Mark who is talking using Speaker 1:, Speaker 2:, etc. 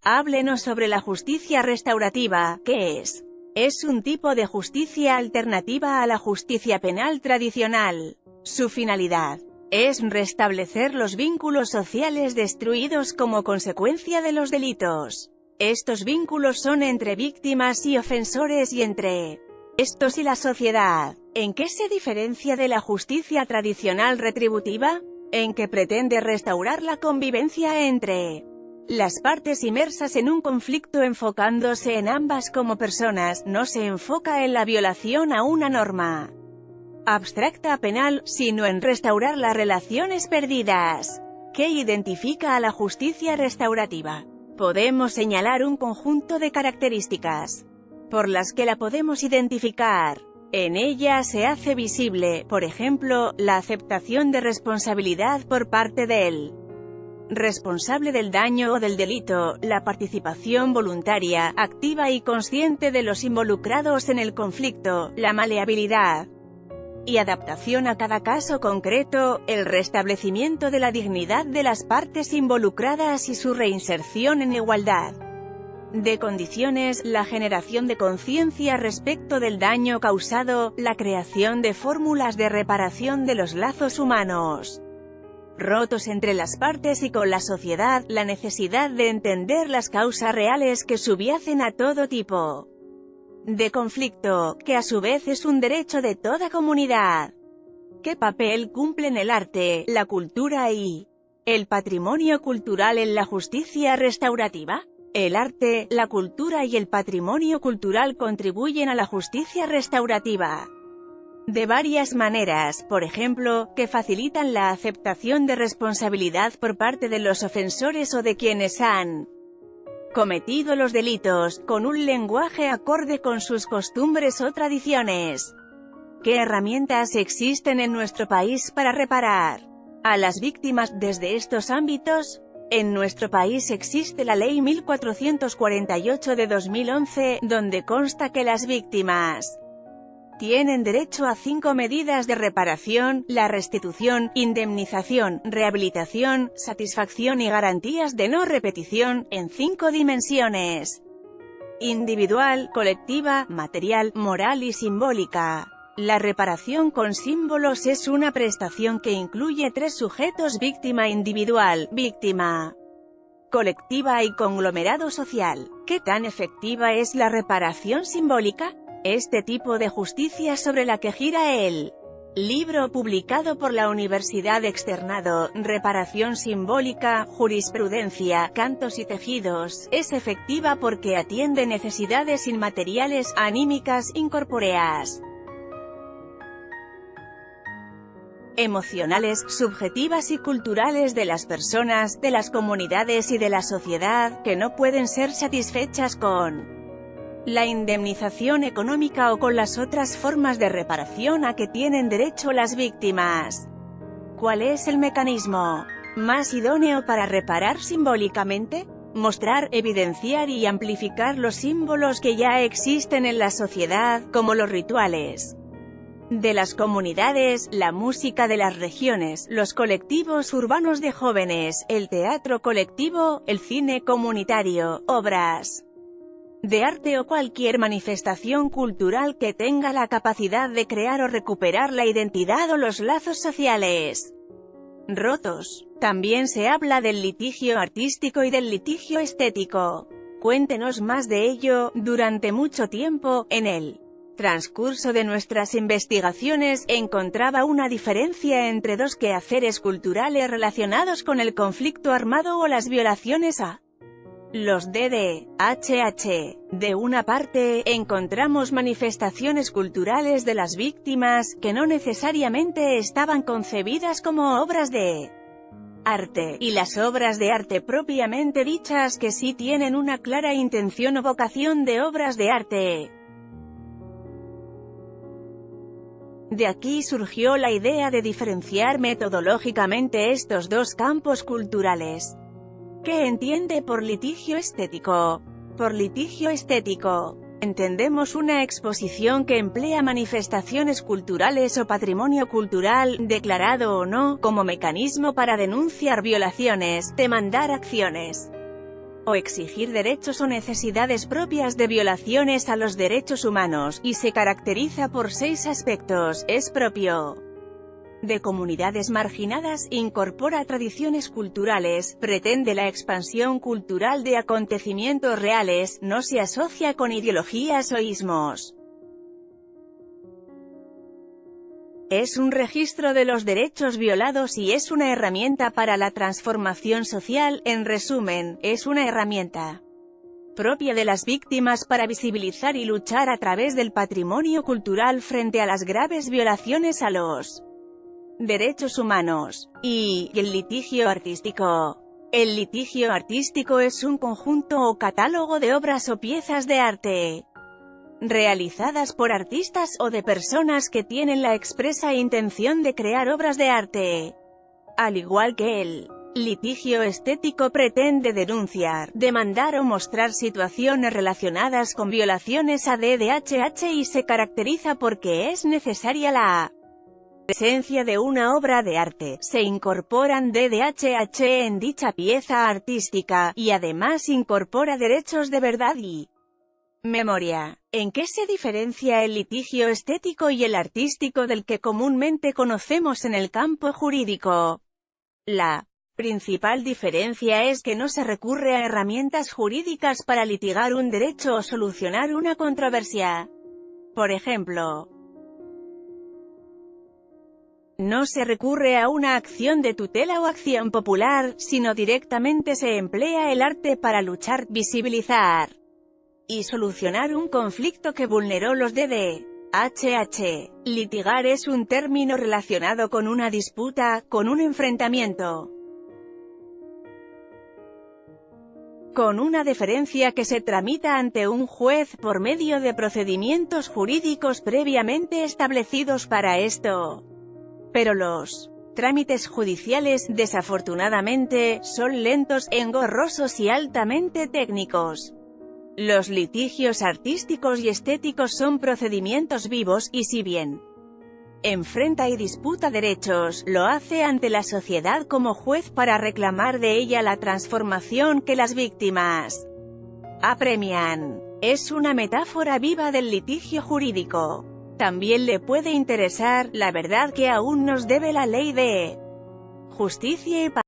Speaker 1: Háblenos sobre la justicia restaurativa. ¿Qué es? Es un tipo de justicia alternativa a la justicia penal tradicional. Su finalidad es restablecer los vínculos sociales destruidos como consecuencia de los delitos. Estos vínculos son entre víctimas y ofensores y entre estos y la sociedad. ¿En qué se diferencia de la justicia tradicional retributiva? En que pretende restaurar la convivencia entre las partes inmersas en un conflicto enfocándose en ambas como personas, no se enfoca en la violación a una norma abstracta penal, sino en restaurar las relaciones perdidas. ¿Qué identifica a la justicia restaurativa? Podemos señalar un conjunto de características por las que la podemos identificar. En ella se hace visible, por ejemplo, la aceptación de responsabilidad por parte del responsable del daño o del delito, la participación voluntaria, activa y consciente de los involucrados en el conflicto, la maleabilidad y adaptación a cada caso concreto, el restablecimiento de la dignidad de las partes involucradas y su reinserción en igualdad de condiciones, la generación de conciencia respecto del daño causado, la creación de fórmulas de reparación de los lazos humanos rotos entre las partes y con la sociedad, la necesidad de entender las causas reales que subyacen a todo tipo de conflicto, que a su vez es un derecho de toda comunidad. ¿Qué papel cumplen el arte, la cultura y el patrimonio cultural en la justicia restaurativa? El arte, la cultura y el patrimonio cultural contribuyen a la justicia restaurativa de varias maneras, por ejemplo, que facilitan la aceptación de responsabilidad por parte de los ofensores o de quienes han cometido los delitos, con un lenguaje acorde con sus costumbres o tradiciones. ¿Qué herramientas existen en nuestro país para reparar a las víctimas desde estos ámbitos? En nuestro país existe la Ley 1448 de 2011, donde consta que las víctimas tienen derecho a 5 medidas de reparación: la restitución, indemnización, rehabilitación, satisfacción y garantías de no repetición, en 5 dimensiones: individual, colectiva, material, moral y simbólica. La reparación con símbolos es una prestación que incluye 3 sujetos: víctima individual, víctima colectiva y conglomerado social. ¿Qué tan efectiva es la reparación simbólica? Este tipo de justicia sobre la que gira el libro publicado por la Universidad Externado, Reparación simbólica, jurisprudencia, cantos y tejidos, es efectiva porque atiende necesidades inmateriales, anímicas, incorpóreas, emocionales, subjetivas y culturales de las personas, de las comunidades y de la sociedad, que no pueden ser satisfechas con la indemnización económica o con las otras formas de reparación a que tienen derecho las víctimas. ¿Cuál es el mecanismo más idóneo para reparar simbólicamente? Mostrar, evidenciar y amplificar los símbolos que ya existen en la sociedad, como los rituales de las comunidades, la música de las regiones, los colectivos urbanos de jóvenes, el teatro colectivo, el cine comunitario, obras de arte o cualquier manifestación cultural que tenga la capacidad de crear o recuperar la identidad o los lazos sociales rotos. También se habla del litigio artístico y del litigio estético. Cuéntenos más de ello. Durante mucho tiempo, en el transcurso de nuestras investigaciones, encontraba una diferencia entre 2 quehaceres culturales relacionados con el conflicto armado o las violaciones a los DDHH. De una parte, encontramos manifestaciones culturales de las víctimas, que no necesariamente estaban concebidas como obras de arte, y las obras de arte propiamente dichas que sí tienen una clara intención o vocación de obras de arte. De aquí surgió la idea de diferenciar metodológicamente estos 2 campos culturales. ¿Qué entiende por litigio estético? Por litigio estético entendemos una exposición que emplea manifestaciones culturales o patrimonio cultural, declarado o no, como mecanismo para denunciar violaciones, demandar acciones o exigir derechos o necesidades propias de violaciones a los derechos humanos, y se caracteriza por 6 aspectos. Es propio de comunidades marginadas, incorpora tradiciones culturales, pretende la expansión cultural de acontecimientos reales, no se asocia con ideologías o ismos. Es un registro de los derechos violados y es una herramienta para la transformación social. En resumen, es una herramienta propia de las víctimas para visibilizar y luchar a través del patrimonio cultural frente a las graves violaciones a los derechos humanos. Y el litigio artístico. El litigio artístico es un conjunto o catálogo de obras o piezas de arte realizadas por artistas o de personas que tienen la expresa intención de crear obras de arte. Al igual que el litigio estético, pretende denunciar, demandar o mostrar situaciones relacionadas con violaciones a DDHH y se caracteriza porque es necesaria la presencia de una obra de arte, se incorporan DDHH en dicha pieza artística, y además incorpora derechos de verdad y memoria. ¿En qué se diferencia el litigio estético y el artístico del que comúnmente conocemos en el campo jurídico? La principal diferencia es que no se recurre a herramientas jurídicas para litigar un derecho o solucionar una controversia. Por ejemplo, no se recurre a una acción de tutela o acción popular, sino directamente se emplea el arte para luchar, visibilizar y solucionar un conflicto que vulneró los DDHH. Litigar es un término relacionado con una disputa, con un enfrentamiento, con una deferencia que se tramita ante un juez por medio de procedimientos jurídicos previamente establecidos para esto. Pero los trámites judiciales, desafortunadamente, son lentos, engorrosos y altamente técnicos. Los litigios artísticos y estéticos son procedimientos vivos, y si bien enfrenta y disputa derechos, lo hace ante la sociedad como juez para reclamar de ella la transformación que las víctimas apremian. Es una metáfora viva del litigio jurídico. También le puede interesar la verdad que aún nos debe la ley de justicia y paz.